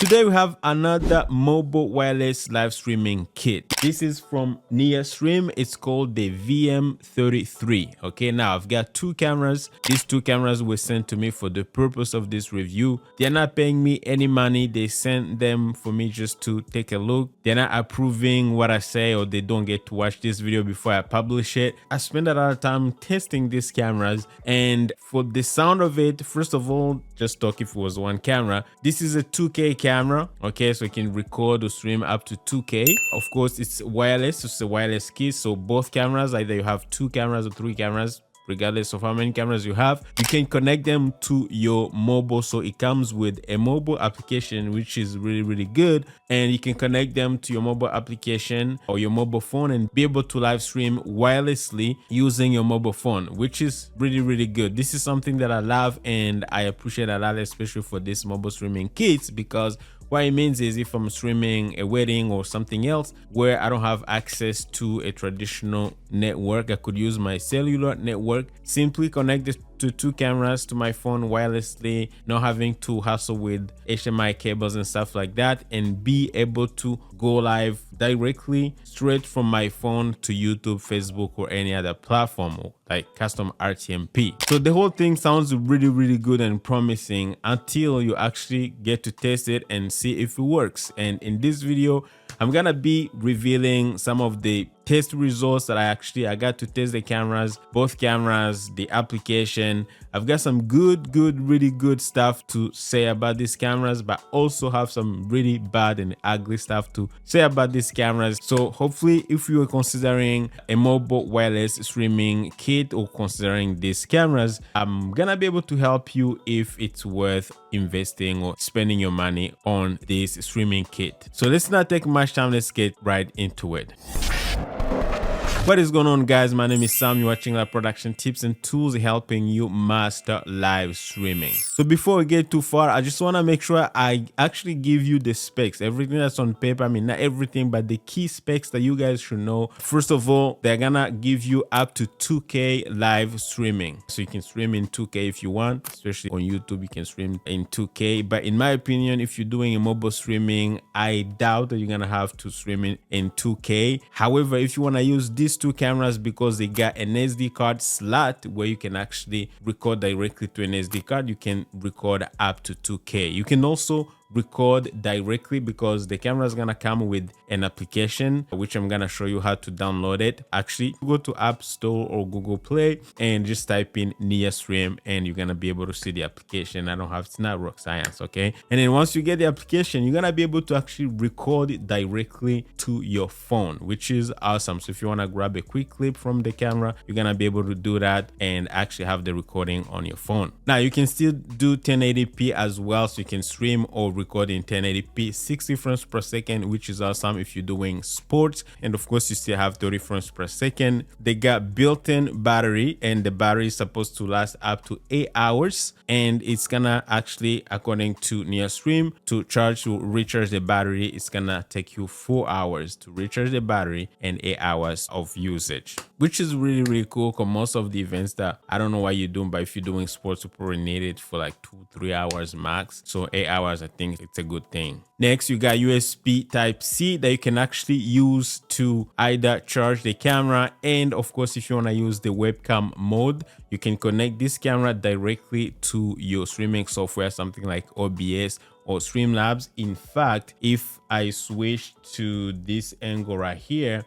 Today we have another mobile wireless live streaming kit. This is from NEARSTREAM. It's called the VM33. Okay, now I've got two cameras. These two cameras were sent to me for the purpose of this review. They're not paying me any money. They sent them for me just to take a look. They're not approving what I say, or they don't get to watch this video before I publish it. I spent a lot of time testing these cameras, and for the sound of it, first of all, just talk if it was one camera. This is a 2K camera, okay, so you can record or stream up to 2K. Of course, it's wireless, so it's a wireless kit, so both cameras, either you have two cameras or three cameras, regardless of how many cameras you have, you can connect them to your mobile. So it comes with a mobile application, which is really good, and you can connect them to your mobile application or your mobile phone and be able to live stream wirelessly using your mobile phone, which is really good. This is something that I love and I appreciate a lot, especially for this mobile streaming kits, because what it means is if I'm streaming a wedding or something else where I don't have access to a traditional network, I could use my cellular network, simply connect the two cameras to my phone wirelessly, not having to hassle with HDMI cables and stuff like that, and be able to go live directly straight from my phone to YouTube, Facebook, or any other platform like custom RTMP. So the whole thing sounds really good and promising until you actually get to test it and see if it works. And in this video, I'm gonna be revealing some of the test results that I got to test the cameras, both cameras, the application. I've got some really good stuff to say about these cameras, but also have some really bad and ugly stuff to say about these cameras. So hopefully, if you are considering a mobile wireless streaming kit or considering these cameras, I'm gonna be able to help you if it's worth investing or spending your money on this streaming kit. So let's not take much time, let's get right into it. What is going on, guys? My name is Sam. You're watching Live Production Tips and Tools, helping you master live streaming. So before we get too far, I just want to make sure I actually give you the specs, everything that's on paper. I mean, not everything, but the key specs that you guys should know. First of all, they're gonna give you up to 2K live streaming. So you can stream in 2K if you want, especially on YouTube, you can stream in 2K. But in my opinion, if you're doing a mobile streaming, I doubt that you're gonna have to stream in 2K. However, if you want to use these two cameras, because they got an SD card slot where you can actually record directly to an SD card, you can record up to 2K. You can also record directly because the camera is gonna come with an application, which I'm gonna show you how to download it. Actually, go to App Store or Google Play and just type in NEARSTREAM and you're gonna be able to see the application. It's not rock science, okay? And then once you get the application, you're gonna be able to actually record it directly to your phone, which is awesome. So if you wanna grab a quick clip from the camera, you're gonna be able to do that and actually have the recording on your phone. Now you can still do 1080p as well, so you can stream or record in 1080p 60 frames per second, which is awesome if you're doing sports. And of course, you still have 30 frames per second. They got built-in battery, and the battery is supposed to last up to 8 hours, and it's gonna actually, according to NEARSTREAM, to recharge the battery, it's gonna take you 4 hours to recharge the battery and 8 hours of usage, which is really cool. Because most of the events that, I don't know what you're doing, but if you're doing sports, you probably need it for like 2-3 hours max. So 8 hours, I think it's a good thing. Next, you got USB Type-C that you can actually use to either charge the camera, and of course, if you want to use the webcam mode, you can connect this camera directly to your streaming software, something like OBS or Streamlabs. In fact, if I switch to this angle right here,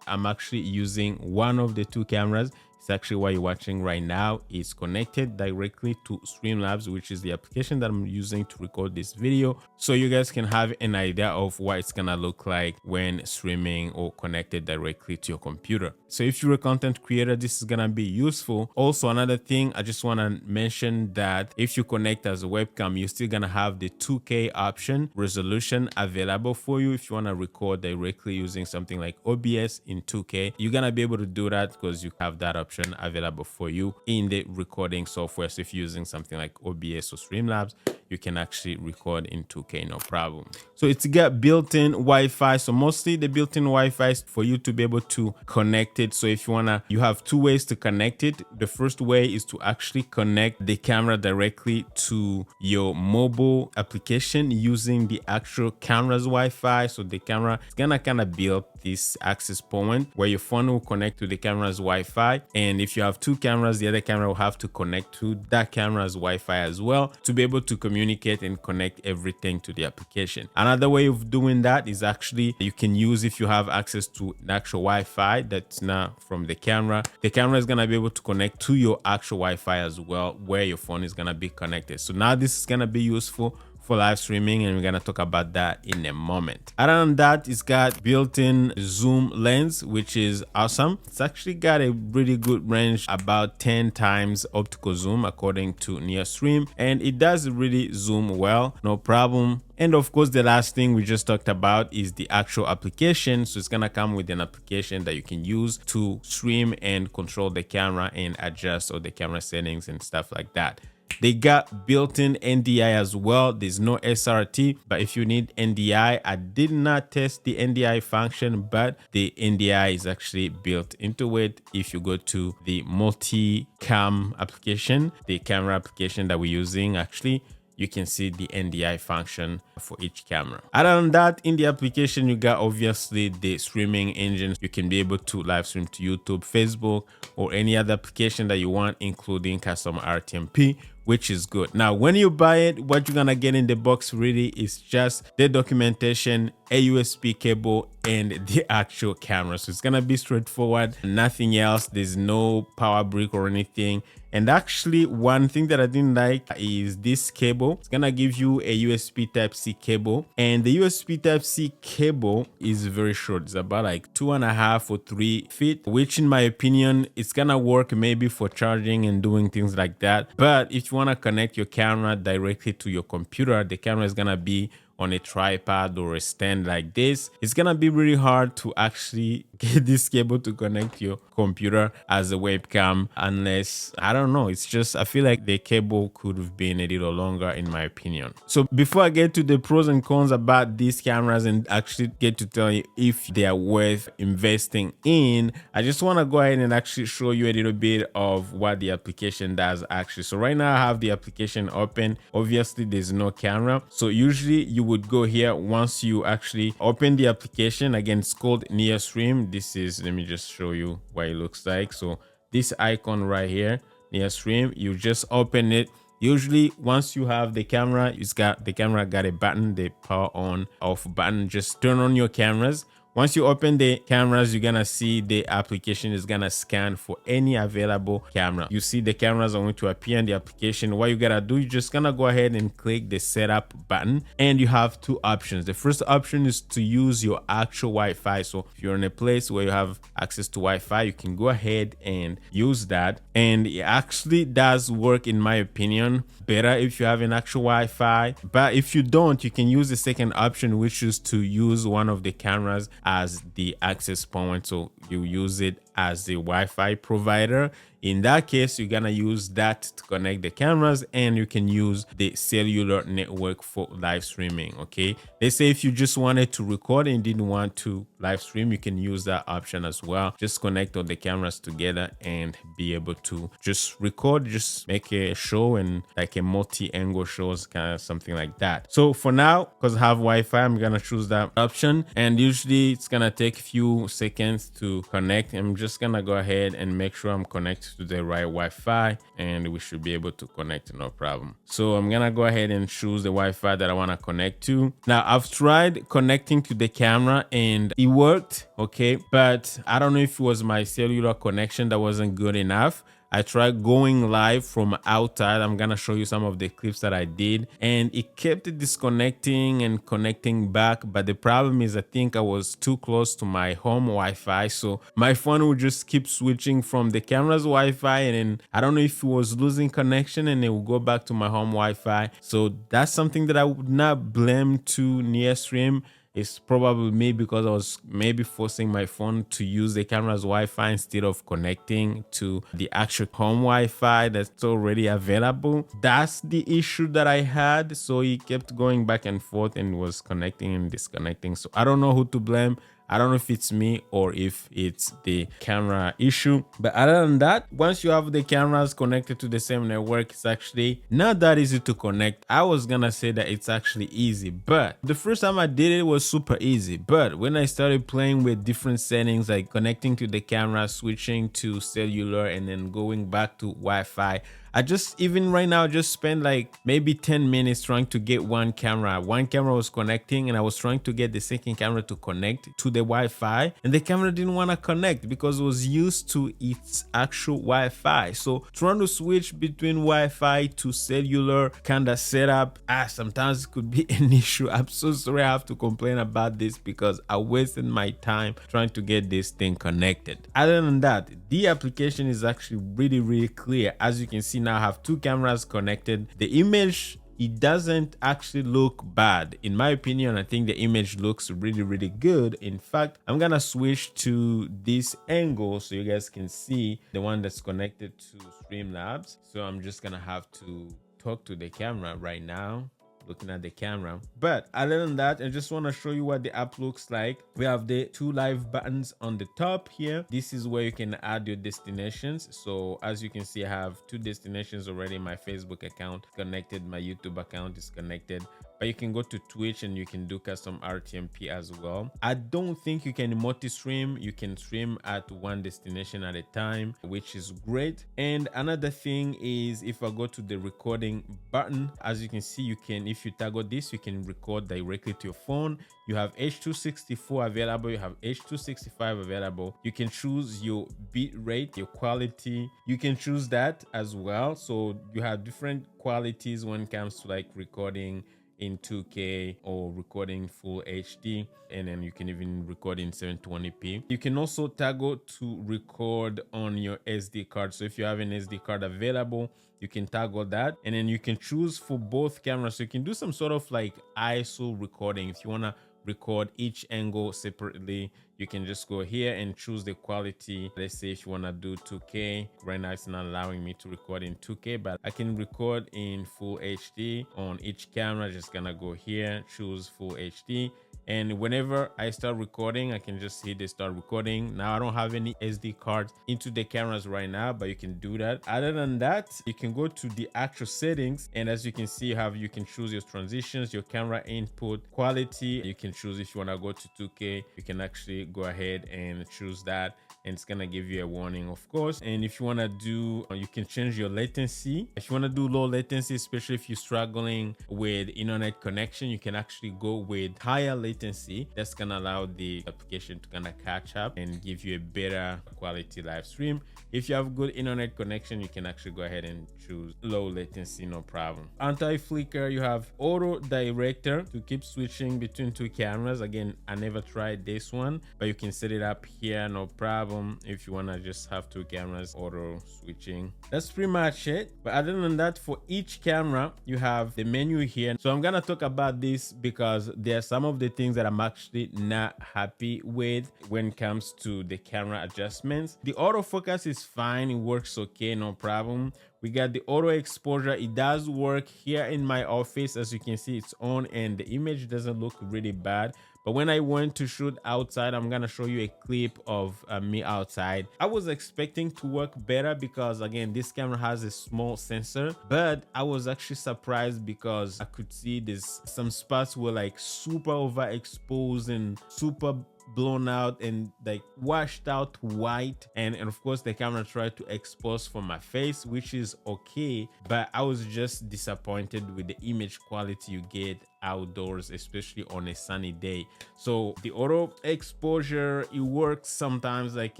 I'm actually using one of the two cameras. It's actually what you're watching right now. It's connected directly to Streamlabs, which is the application that I'm using to record this video. So you guys can have an idea of what it's gonna look like when streaming or connected directly to your computer. So if you're a content creator, this is gonna be useful. Also, another thing, I just wanna mention that if you connect as a webcam, you're still gonna have the 2K option resolution available for you. If you wanna record directly using something like OBS in 2K, you're gonna be able to do that because you have that option available for you in the recording software. So if you're using something like OBS or Streamlabs, you can actually record in 2K, no problem. So it's got built-in Wi-Fi. So mostly the built-in Wi-Fi is for you to be able to connect it. So if you wanna, you have two ways to connect it. The first way is to actually connect the camera directly to your mobile application using the actual camera's Wi-Fi. So the camera is gonna kind of build this access point where your phone will connect to the camera's Wi-Fi, and if you have two cameras, the other camera will have to connect to that camera's Wi-Fi as well to be able to communicate and connect everything to the application. Another way of doing that is actually you can use, if you have access to an actual Wi-Fi that's not from the camera is going to be able to connect to your actual Wi-Fi as well, where your phone is going to be connected. So now this is going to be useful for live streaming, and we're gonna talk about that in a moment. Other than that, it's got built-in zoom lens, which is awesome. It's actually got a really good range, about 10 times optical zoom according to NEARSTREAM, and it does really zoom well, no problem. And of course, the last thing we just talked about is the actual application. So it's gonna come with an application that you can use to stream and control the camera and adjust all the camera settings and stuff like that. They got built-in NDI as well. There's no SRT, but if you need NDI, I did not test the NDI function, but the NDI is actually built into it. If you go to the multi-cam application, the camera application that we're using, actually, you can see the NDI function for each camera. Other than that, in the application, you got obviously the streaming engines. You can be able to live stream to YouTube, Facebook, or any other application that you want, including custom RTMP, which is good. Now, when you buy it, what you're gonna get in the box really is just the documentation, a USB cable, and the actual camera. So it's gonna be straightforward, nothing else. There's no power brick or anything. And actually, one thing that I didn't like is this cable. It's gonna give you a USB Type-C cable, and the USB Type-C cable is very short. It's about like 2.5 or 3 feet, which in my opinion, it's gonna work maybe for charging and doing things like that. But if you wanna connect your camera directly to your computer, the camera is gonna be on a tripod or a stand like this. It's gonna be really hard to actually get this cable to connect to your computer as a webcam, unless, I don't know, it's just, I feel like the cable could have been a little longer in my opinion. So before I get to the pros and cons about these cameras and actually get to tell you if they are worth investing in, I just want to go ahead and actually show you a little bit of what the application does actually. So right now I have the application open. Obviously there's no camera, so usually you would go here once you actually open the application. Again, it's called NEARSTREAM. This is, let me just show you what it looks like. So this icon right here, NEARSTREAM, you just open it. Usually once you have the camera, the camera got a button, the power on off button. Just turn on your cameras. Once you open the cameras, you're gonna see the application is gonna scan for any available camera. You see the cameras are going to appear in the application. What you gotta do, you're just gonna go ahead and click the setup button, and you have two options. The first option is to use your actual Wi-Fi. So if you're in a place where you have access to Wi-Fi, you can go ahead and use that. And it actually does work, in my opinion, better if you have an actual Wi-Fi. But if you don't, you can use the second option, which is to use one of the cameras as the access point. So you use it as the Wi-Fi provider. In that case, you're gonna use that to connect the cameras, and you can use the cellular network for live streaming. Okay, let's say if you just wanted to record and didn't want to live stream, you can use that option as well. Just connect all the cameras together and be able to just record, just make a show, and like a multi-angle shows, kind of something like that. So for now, because I have Wi-Fi, I'm gonna choose that option, and usually it's gonna take a few seconds to connect. I'm just gonna go ahead and make sure I'm connected to the right Wi-Fi, and we should be able to connect, no problem. So I'm gonna go ahead and choose the Wi-Fi that I want to connect to. Now I've tried connecting to the camera and it worked, okay, but I don't know if it was my cellular connection that wasn't good enough. I tried going live from outside. I'm gonna show you some of the clips that I did, and it kept disconnecting and connecting back. But the problem is, I think I was too close to my home Wi-Fi, so my phone would just keep switching from the camera's Wi-Fi, and then I don't know if it was losing connection, and it will go back to my home Wi-Fi. So that's something that I would not blame to NEARSTREAM. It's probably me because I was maybe forcing my phone to use the camera's Wi-Fi instead of connecting to the actual home Wi-Fi that's already available. That's the issue that I had. So he kept going back and forth and was connecting and disconnecting. So I don't know who to blame. I don't know if it's me or if it's the camera issue. But other than that, once you have the cameras connected to the same network, it's actually not that easy to connect. I was gonna say that it's actually easy, but the first time I did it was super easy. But when I started playing with different settings, like connecting to the camera, switching to cellular, and then going back to Wi-Fi, I just, even right now, just spent like maybe 10 minutes trying to get one camera. One camera was connecting and I was trying to get the second camera to connect to the Wi-Fi, and the camera didn't want to connect because it was used to its actual Wi-Fi. So trying to switch between Wi-Fi to cellular kind of setup, sometimes it could be an issue. I'm so sorry I have to complain about this because I wasted my time trying to get this thing connected. Other than that, the application is actually really clear. As you can see now, I have two cameras connected. The image, it doesn't actually look bad. In my opinion, I think the image looks really good. In fact, I'm gonna switch to this angle so you guys can see the one that's connected to Streamlabs. So I'm just gonna have to talk to the camera right now, looking at the camera. But other than that, I just want to show you what the app looks like. We have the two live buttons on the top here. This is where you can add your destinations. So as you can see, I have two destinations already. My Facebook account connected, my YouTube account is connected, but you can go to Twitch and you can do custom RTMP as well. I don't think you can multi-stream. You can stream at one destination at a time, which is great. And another thing is, if I go to the recording button, as you can see, you can, if you toggle this, you can record directly to your phone. You have H.264 available, you have H.265 available. You can choose your bit rate, your quality. You can choose that as well. So you have different qualities when it comes to like recording in 2K or recording full HD, and then you can even record in 720p. You can also toggle to record on your SD card. So if you have an SD card available, you can toggle that, and then you can choose for both cameras. So you can do some sort of like ISO recording. If you want to record each angle separately, you can just go here and choose the quality. Let's say if you want to do 2K, right now it's not allowing me to record in 2K, but I can record in full HD on each camera. Just gonna go here, choose full HD, and whenever I start recording, I can just hit the start recording. Now I don't have any SD cards into the cameras right now, but you can do that. Other than that, you can go to the actual settings, and as you can see, you can choose your transitions, your camera input, quality. You can choose if you want to go to 2K. You can actually go ahead and choose that, and it's gonna give you a warning, of course. And if you want to do, you can change your latency. If you want to do low latency, especially if you're struggling with internet connection, you can actually go with higher latency. That's gonna allow the application to kind of catch up and give you a better quality live stream. If you have good internet connection, you can actually go ahead and choose low latency, no problem. Anti-flicker, you have auto director to keep switching between two cameras. Again, I never tried this one, but you can set it up here, no problem. If you want to just have two cameras, auto switching. That's pretty much it. But other than that, for each camera, you have the menu here. So I'm gonna talk about this because there are some of the things that I'm actually not happy with when it comes to the camera adjustments. The autofocus is fine, it works okay, no problem. We got the auto exposure. It does work here in my office. As you can see, it's on and the image doesn't look really bad. But when I went to shoot outside, I'm gonna show you a clip of me outside. I was expecting to work better because again, this camera has a small sensor, but I was actually surprised because I could see this, some spots were like super overexposed and super blown out and like washed out white, and of course the camera tried to expose for my face, which is okay, but I was just disappointed with the image quality you get outdoors, especially on a sunny day. So the auto exposure, it works sometimes like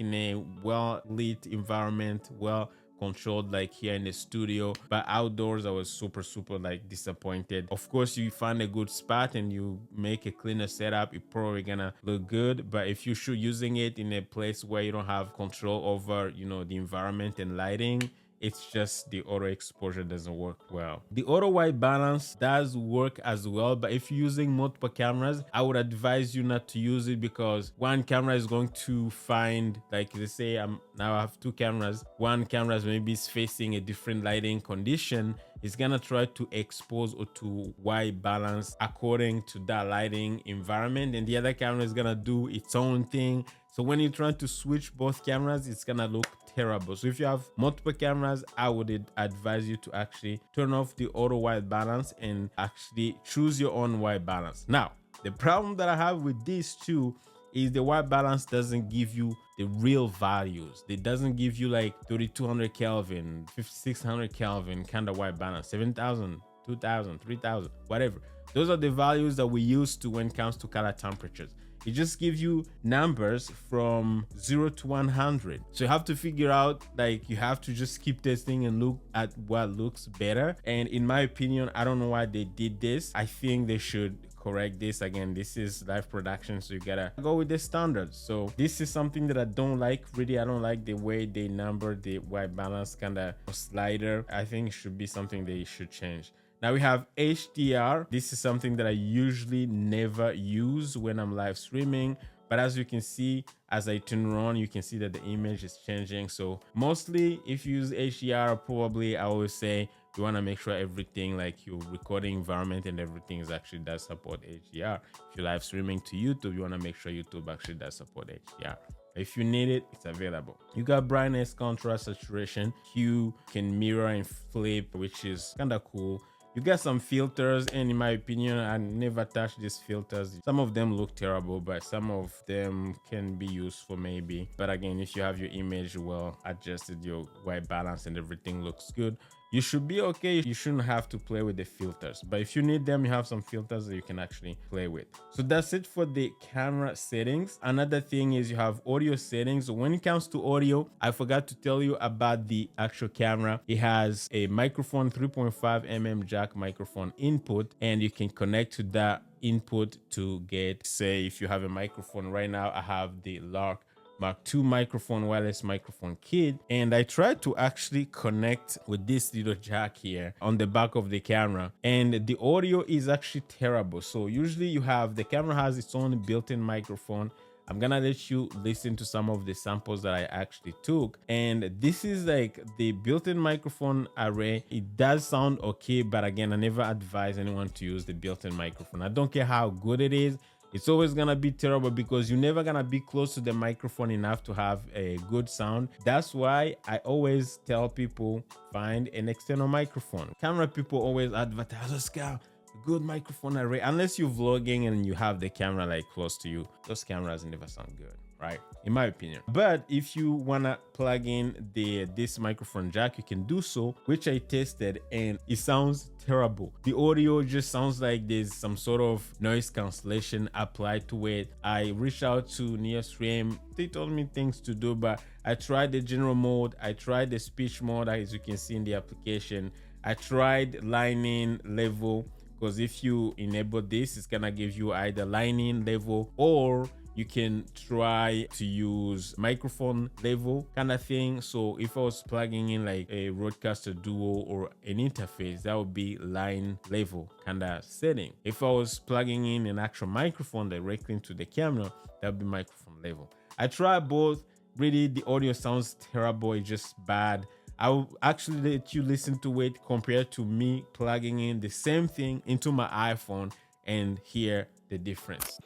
in a well lit environment, well controlled like here in the studio, but outdoors I was super like disappointed. Of course, you find a good spot and you make a cleaner setup, it's probably gonna look good, but if you shoot using it in a place where you don't have control over, you know, the environment and lighting, It's just the auto exposure doesn't work well. The auto white balance does work as well, but if you're using multiple cameras, I would advise you not to use it, because one camera is going to find, like they say, now I have two cameras. One camera is maybe facing a different lighting condition. It's gonna try to expose or to white balance according to that lighting environment, and the other camera is gonna do its own thing. So when you're trying to switch both cameras, it's gonna look terrible. So if you have multiple cameras, I would advise you to actually turn off the auto white balance and actually choose your own white balance. Now, the problem that I have with these two is the white balance doesn't give you the real values. It doesn't give you like 3200 Kelvin, 5600 Kelvin kind of white balance, 7000, 2000, 3000, whatever. Those are the values that we use to when it comes to color temperatures. It just gives you numbers from 0 to 100. So you have to figure out, like, you have to just keep testing and look at what looks better. And in my opinion, I don't know why they did this. I think they should correct this. Again, this is live production, so you gotta go with the standards. So this is something that I don't like. Really, I don't like the way they number the white balance kind of slider. I think it should be something they should change. Now we have HDR. This is something that I usually never use when I'm live streaming, but as you can see, as I turn on, you can see that the image is changing. So mostly if you use HDR, probably I always say you want to make sure everything, like your recording environment and everything, is actually does support HDR. If you're live streaming to YouTube, you want to make sure YouTube actually does support HDR. If you need it, it's available. You got brightness, contrast, saturation. Hue can mirror and flip, which is kind of cool. You got some filters, and in my opinion, I never touched these filters. Some of them look terrible, but some of them can be useful maybe. But again, if you have your image well adjusted, your white balance and everything looks good, you should be okay. You shouldn't have to play with the filters, but if you need them, you have some filters that you can actually play with. So that's it for the camera settings. Another thing is you have audio settings. When it comes to audio, I forgot to tell you about the actual camera. It has a microphone, 3.5mm jack microphone input, and you can connect to that input to get, say, if you have a microphone. Right now I have the Lark Mark II microphone, wireless microphone kit, and I tried to actually connect with this little jack here on the back of the camera, and the audio is actually terrible. So usually you have, the camera has its own built-in microphone. I'm gonna let you listen to some of the samples that I actually took, and this is like the built-in microphone array. It does sound okay, but again, I never advise anyone to use the built-in microphone. I don't care how good it is. It's always gonna be terrible because you're never gonna be close to the microphone enough to have a good sound. That's why I always tell people, find an external microphone. Camera people always advertise, Oscar, good microphone array. Unless you're vlogging and you have the camera like close to you, those cameras never sound good, right? In my opinion. But if you wanna plug in this microphone jack, you can do so, which I tested, and it sounds terrible. The audio just sounds like there's some sort of noise cancellation applied to it. I reached out to NEARSTREAM. They told me things to do, but I tried the general mode. I tried the speech mode, as you can see in the application. I tried lining level, because if you enable this, it's gonna give you either lining level, or you can try to use microphone level kind of thing. So if I was plugging in like a Rodecaster Duo or an interface, that would be line level kind of setting. If I was plugging in an actual microphone directly into the camera, that would be microphone level. I tried both. Really, the audio sounds terrible. It's just bad. I will actually let you listen to it compared to me plugging in the same thing into my iPhone and hear the difference.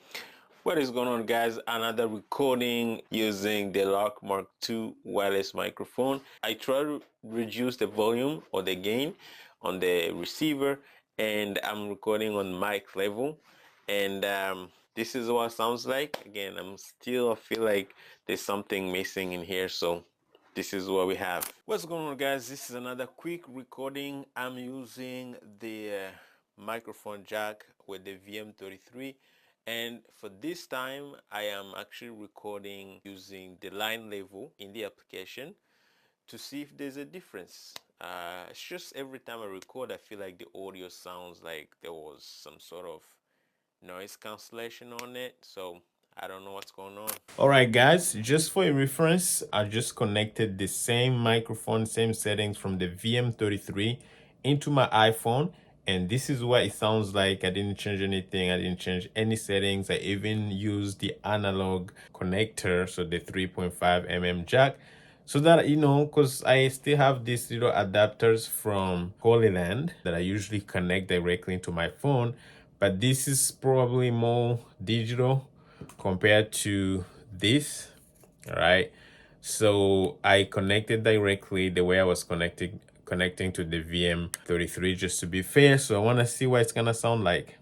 What is going on, guys? Another recording using the Lark Mark II wireless microphone. I try to reduce the volume or the gain on the receiver, and I'm recording on mic level, and this is what it sounds like. Again, I feel like there's something missing in here, so this is what we have. What's going on, guys? This is another quick recording. I'm using the microphone jack with the VM33, and for this time I am actually recording using the line level in the application to see if there's a difference. It's just every time I record, I feel like the audio sounds like there was some sort of noise cancellation on it, so I don't know what's going on. All right, guys, just for a reference, I just connected the same microphone, same settings from the VM33 into my iPhone. And this is what it sounds like. I didn't change anything. I didn't change any settings. I even used the analog connector, so the 3.5 mm jack, so that, you know, because I still have these little adapters from Holy Land that I usually connect directly into my phone. But this is probably more digital compared to this. All right, so I connected directly the way I was connecting to the VM33 just to be fair. So I want to see what it's gonna sound like.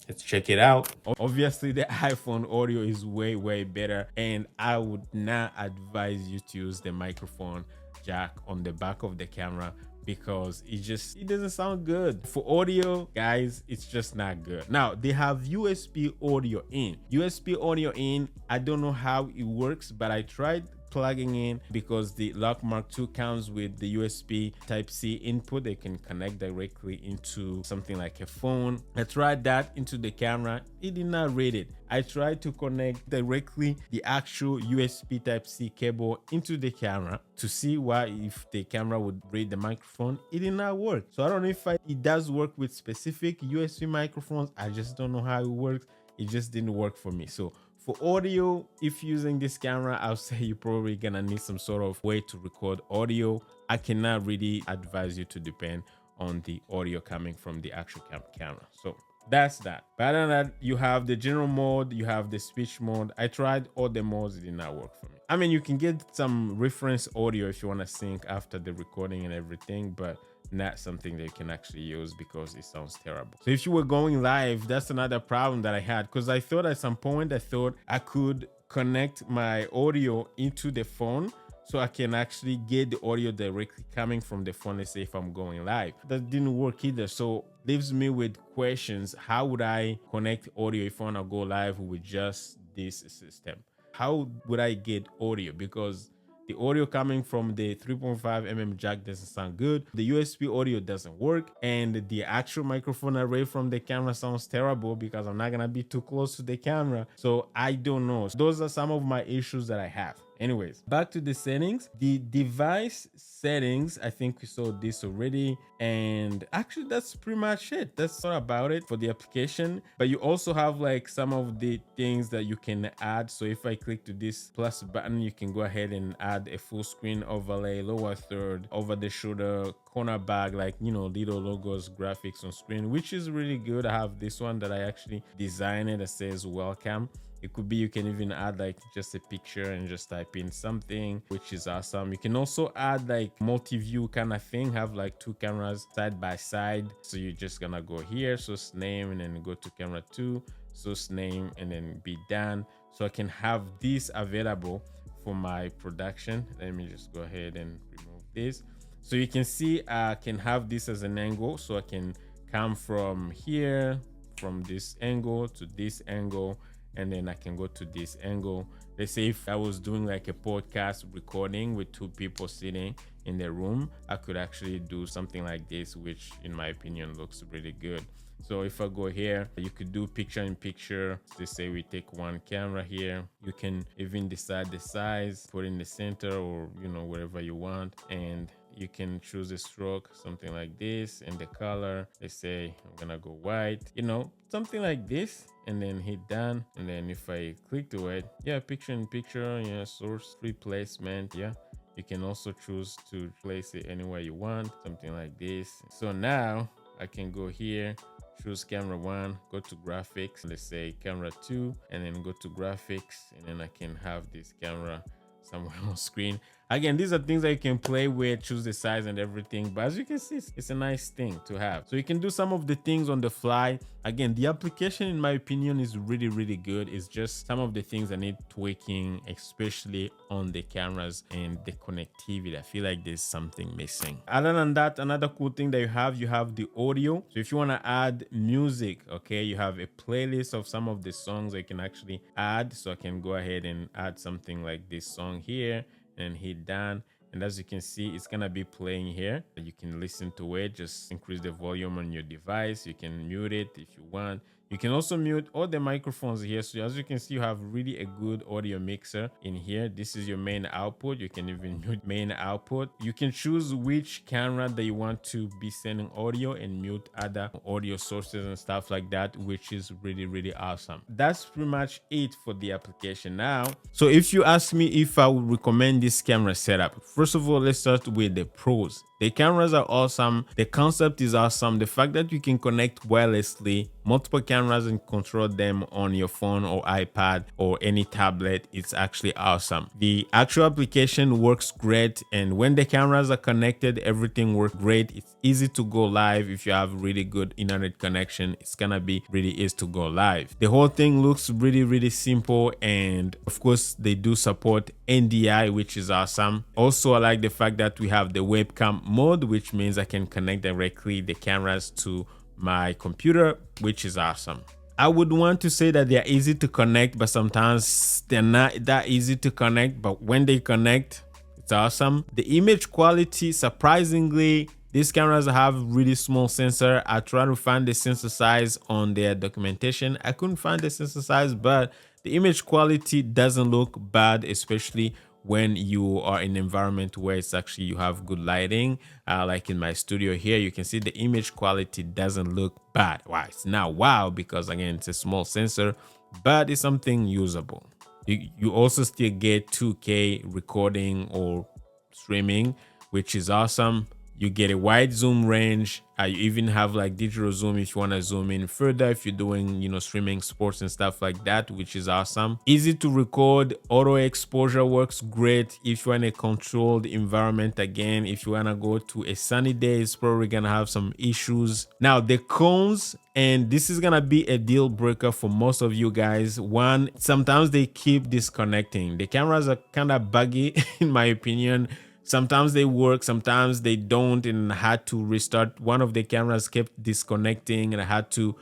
Let's check it out. Obviously, the iPhone audio is way better, and I would not advise you to use the microphone jack on the back of the camera because it doesn't sound good. For audio, guys, it's just not good. Now, they have USB audio in. USB audio in, I don't know how it works, but I tried plugging in because the Lock Mark II comes with the USB Type-C input. They can connect directly into something like a phone. I tried that into the camera. It did not read it. I tried to connect directly the actual USB Type-C cable into the camera to see if the camera would read the microphone. It did not work. So I don't know if it does work with specific USB microphones. I just don't know how it works. It just didn't work for me. So for audio, if using this camera, I'll say you're probably gonna need some sort of way to record audio. I cannot really advise you to depend on the audio coming from the actual camera. So that's that. But other than that, you have the general mode, you have the speech mode. I tried all the modes, it did not work for me. I mean, you can get some reference audio if you want to sync after the recording and everything, but not something that you can actually use because it sounds terrible. So if you were going live, that's another problem that I had, because I thought at some point I could connect my audio into the phone so I can actually get the audio directly coming from the phone. Let's say if I'm going live, that didn't work either. So leaves me with questions. How would I connect audio if I want to go live with just this system? How would I get audio? Because the audio coming from the 3.5 mm jack doesn't sound good. The USB audio doesn't work. And the actual microphone array from the camera sounds terrible because I'm not going to be too close to the camera. So I don't know. So those are some of my issues that I have. Anyways, back to the settings. The device settings, I think we saw this already. And actually, that's pretty much it. That's all about it for the application. But you also have like some of the things that you can add. So if I click to this plus button, you can go ahead and add a full screen overlay, lower third, over the shoulder, corner bag, like, you know, little logos, graphics on screen, which is really good. I have this one that I actually designed that says welcome. It could be you can even add like just a picture and just type in something, which is awesome. You can also add like multi-view kind of thing, have like two cameras side by side. So you're just gonna go here, source name, and then go to camera 2, source name, and then be done. So I can have this available for my production. Let me just go ahead and remove this. So you can see I can have this as an angle. So I can come from here, from this angle to this angle, and then I can go to this angle. Let's say if I was doing like a podcast recording with two people sitting in the room, I could actually do something like this, which in my opinion looks really good. So if I go here, you could do picture in picture. Let's say we take one camera here. You can even decide the size, put in the center, or, you know, wherever you want. And you can choose a stroke, something like this, and the color. Let's say I'm gonna go white, you know, something like this, and then hit done. And then if I click to it, yeah, picture in picture, yeah, source, free placement, yeah. You can also choose to place it anywhere you want, something like this. So now I can go here, choose camera 1, go to graphics, let's say camera 2, and then go to graphics, and then I can have this camera somewhere on screen. Again, these are things that you can play with, choose the size and everything, but as you can see, it's a nice thing to have. So you can do some of the things on the fly. Again, the application in my opinion is really good. It's just some of the things that need tweaking, especially on the cameras and the connectivity. I feel like there's something missing. Other than that, another cool thing that you have the audio. So if you want to add music, okay, you have a playlist of some of the songs that you can actually add. So I can go ahead and add something like this song here and hit done. And as you can see, it's gonna be playing here. You can listen to it, just increase the volume on your device. You can mute it if you want. You can also mute all the microphones here. So as you can see, you have really a good audio mixer in here. This is your main output. You can even mute main output. You can choose which camera that you want to be sending audio and mute other audio sources and stuff like that, which is really awesome. That's pretty much it for the application now. So if you ask me if I would recommend this camera setup, first of all, let's start with the pros. The cameras are awesome. The concept is awesome. The fact that you can connect wirelessly multiple cameras and control them on your phone or iPad or any tablet, it's actually awesome. The actual application works great, and when the cameras are connected, everything works great. It's easy to go live. If you have really good internet connection, it's gonna be really easy to go live. The whole thing looks really simple, and of course they do support NDI, which is awesome. Also, I like the fact that we have the webcam mode, which means I can connect directly the cameras to my computer, which is awesome. I would want to say that they're easy to connect, but sometimes they're not that easy to connect. But when they connect, it's awesome. The image quality, surprisingly, these cameras have really small sensor. I tried to find the sensor size on their documentation. I couldn't find the sensor size, but the image quality doesn't look bad, especially when you are in an environment where it's actually you have good lighting. Like in my studio here, you can see the image quality doesn't look bad. Why? It's not wow, because again, it's a small sensor, but it's something usable. You also still get 2K recording or streaming, which is awesome. You get a wide zoom range. You even have like digital zoom if you want to zoom in further, if you're doing, streaming sports and stuff like that, which is awesome. Easy to record. Auto exposure works great if you're in a controlled environment. Again, if you want to go to a sunny day, it's probably going to have some issues. Now, the cons, and this is going to be a deal breaker for most of you guys. One, sometimes they keep disconnecting. The cameras are kind of buggy, in my opinion. Sometimes they work, sometimes they don't, and I had to restart. One of the cameras kept disconnecting, and I had to,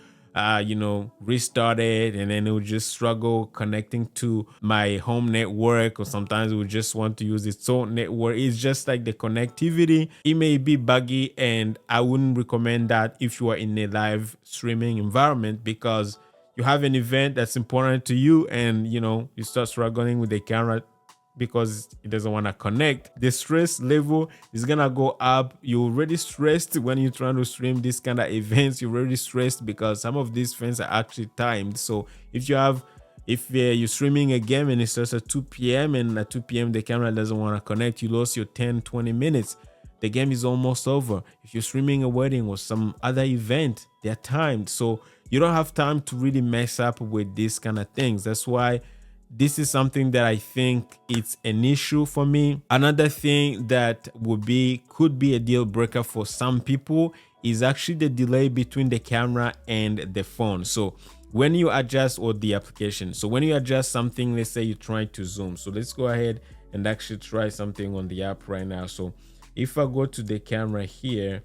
restart it, and then it would just struggle connecting to my home network, or sometimes it would just want to use its own network. It's just like the connectivity. It may be buggy, and I wouldn't recommend that if you are in a live streaming environment, because you have an event that's important to you, and you start struggling with the camera because it doesn't want to connect. The stress level is gonna go up. You're already stressed when you're trying to stream this kind of events. You're already stressed because some of these events are actually timed. So if you're streaming a game and it starts at 2 p.m. and at 2 p.m. the camera doesn't want to connect, you lost your 10-20 minutes. The game is almost over. If you're streaming a wedding or some other event, they're timed. So you don't have time to really mess up with these kind of things. That's why this is something that I think it's an issue for me. Another thing that could be a deal breaker for some people is actually the delay between the camera and the phone. So when you adjust, or the application, so when you adjust something, let's say you're trying to zoom. So let's go ahead and actually try something on the app right now. So if I go to the camera here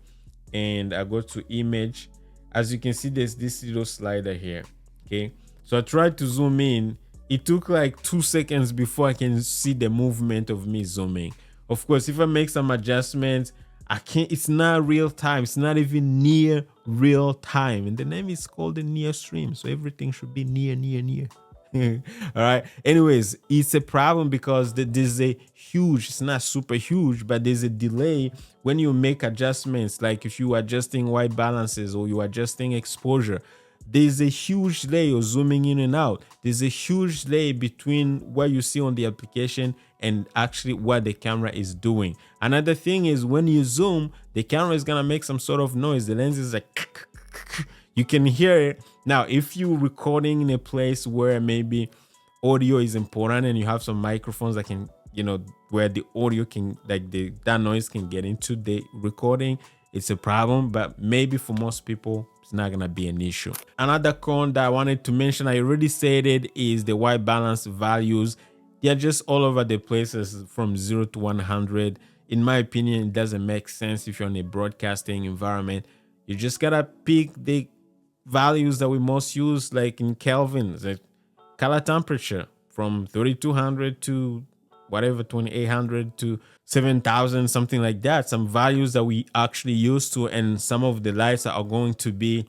and I go to image, as you can see, there's this little slider here. Okay, so I tried to zoom in. It took like 2 seconds before I can see the movement of me zooming. Of course, if I make some adjustments, I can't. It's not real time. It's not even near real time. And the name is called the NEARSTREAM, so everything should be near. All right. Anyways, it's a problem because there's a huge. It's not super huge, but there's a delay when you make adjustments. Like if you're adjusting white balances or you're adjusting exposure. There's a huge delay. You're zooming in and out. There's a huge delay between what you see on the application and actually what the camera is doing. Another thing is when you zoom, the camera is gonna make some sort of noise. The lens is like, you can hear it. Now, if you're recording in a place where maybe audio is important and you have some microphones that can, where the audio can, like that noise can get into the recording, it's a problem. But maybe for most people, it's not gonna be an issue. Another con that I wanted to mention, I already said it, is the white balance values. They're just all over the places from 0 to 100. In my opinion, it doesn't make sense if you're in a broadcasting environment. You just gotta pick the values that we most use, like in Kelvin, like color temperature from 3200 to whatever, 2800 to 7000, something like that. Some values that we actually use to, and some of the lights are going to be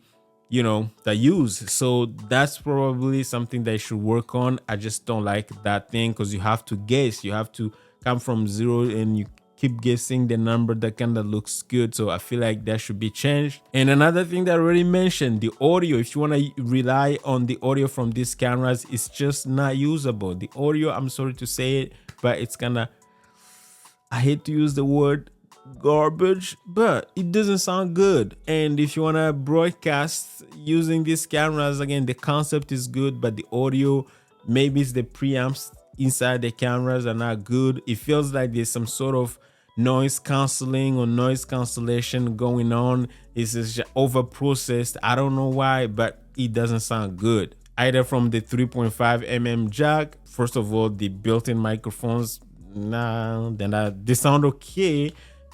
that use. So that's probably something they should work on. I just don't like that thing because you have to guess. You have to come from zero and you keep guessing the number that kind of looks good. So I feel like that should be changed. And another thing that I already mentioned, the audio, if you want to rely on the audio from these cameras, it's just not usable. The audio, I'm sorry to say it, but it's kind of, I hate to use the word garbage, but it doesn't sound good. And if you want to broadcast using these cameras, again, the concept is good, but the audio, maybe it's the preamps inside the cameras are not good. It feels like there's some sort of noise canceling or noise cancellation going on. It's just over processed. I don't know why, but it doesn't sound good either from the 3.5mm jack. First of all, the built-in microphones, they sound okay,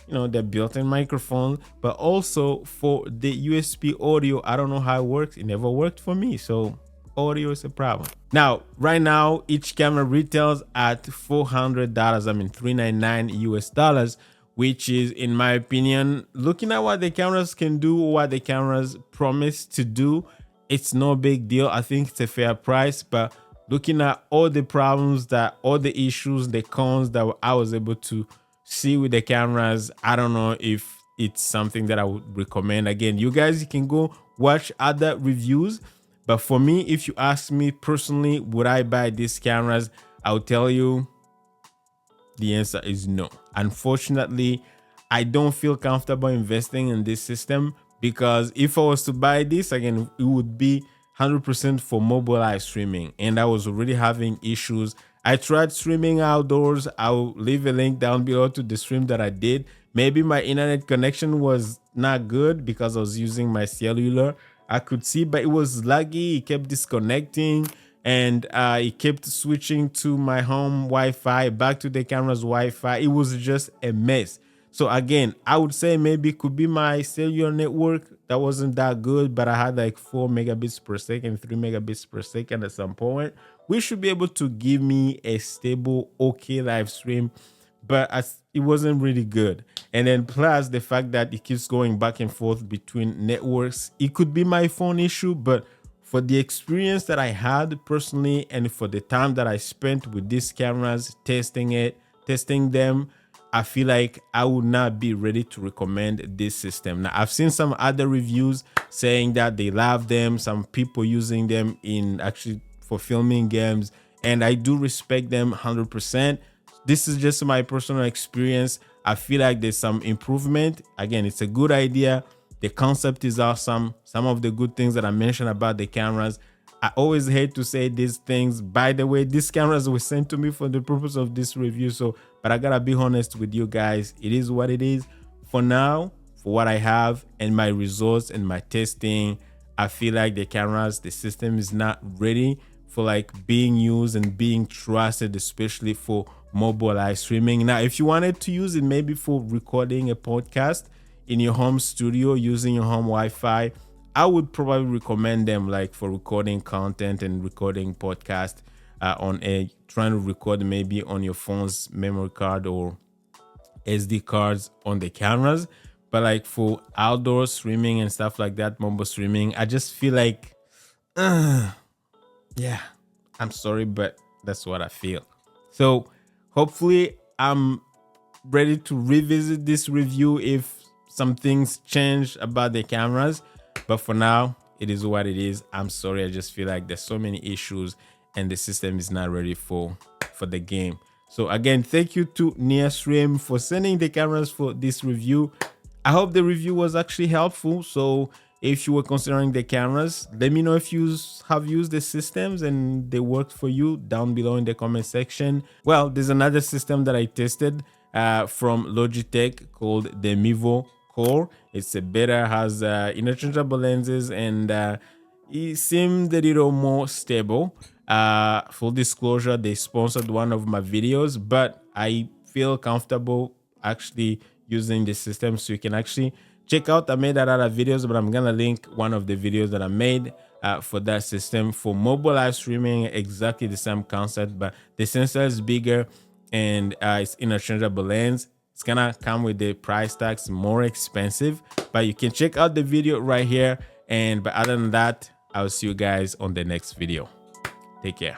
the built-in microphone, but also for the USB audio, I don't know how it works. It never worked for me, so audio is a problem. Now, right now, each camera retails at $400. I mean, $399 US, which is, in my opinion, looking at what the cameras can do, what the cameras promise to do, it's no big deal. I think it's a fair price, but looking at all the problems, all the issues, the cons that I was able to see with the cameras, I don't know if it's something that I would recommend. Again, you guys can go watch other reviews, but for me, if you ask me personally, would I buy these cameras, I'll tell you the answer is no. Unfortunately, I don't feel comfortable investing in this system, because if I was to buy this, again, it would be 100% for mobile live streaming, and I was already having issues. I tried streaming outdoors. I'll leave a link down below to the stream that I did. Maybe my internet connection was not good because I was using my cellular. I could see, but it was laggy. It kept disconnecting, and it kept switching to my home Wi-Fi, back to the camera's Wi-Fi. It was just a mess. So again, I would say maybe it could be my cellular network that wasn't that good, but I had like 4 megabits per second, 3 megabits per second at some point, which should be able to give me a stable, okay live stream, but it wasn't really good. And then plus the fact that it keeps going back and forth between networks, it could be my phone issue, but for the experience that I had personally, and for the time that I spent with these cameras, testing them, I feel like I would not be ready to recommend this system. Now, I've seen some other reviews saying that they love them, some people using them in actually for filming games, and I do respect them 100%. This is just my personal experience. I feel like there's some improvement. Again, it's a good idea. The concept is awesome. Some of the good things that I mentioned about the cameras, I always hate to say these things. By the way, these cameras were sent to me for the purpose of this review. But I gotta be honest with you guys. It is what it is. For now, for what I have and my results and my testing, I feel like the system is not ready for like being used and being trusted, especially for mobile live streaming. Now, if you wanted to use it maybe for recording a podcast in your home studio using your home Wi-Fi, I would probably recommend them like for recording content and recording podcast trying to record maybe on your phone's memory card or SD cards on the cameras. But like for outdoor streaming and stuff like that, mobile streaming, I just feel like, yeah, I'm sorry, but that's what I feel. So hopefully I'm ready to revisit this review if some things change about the cameras. But for now, it is what it is. I'm sorry. I just feel like there's so many issues and the system is not ready for the game. So again, thank you to NEARSTREAM for sending the cameras for this review. I hope the review was actually helpful. So if you were considering the cameras, let me know if you have used the systems and they worked for you down below in the comment section. Well, there's another system that I tested from Logitech called the Mevo Core. It's a beta, has interchangeable lenses, and it seemed a little more stable. Full disclosure, they sponsored one of my videos, but I feel comfortable actually using the system, so you can actually check out. I made a lot of videos, but I'm gonna link one of the videos that I made for that system for mobile live streaming. Exactly the same concept, but the sensor is bigger and it's interchangeable lens. It's gonna come with the price tags more expensive, but you can check out the video right here But other than that, I'll see you guys on the next video. Take care.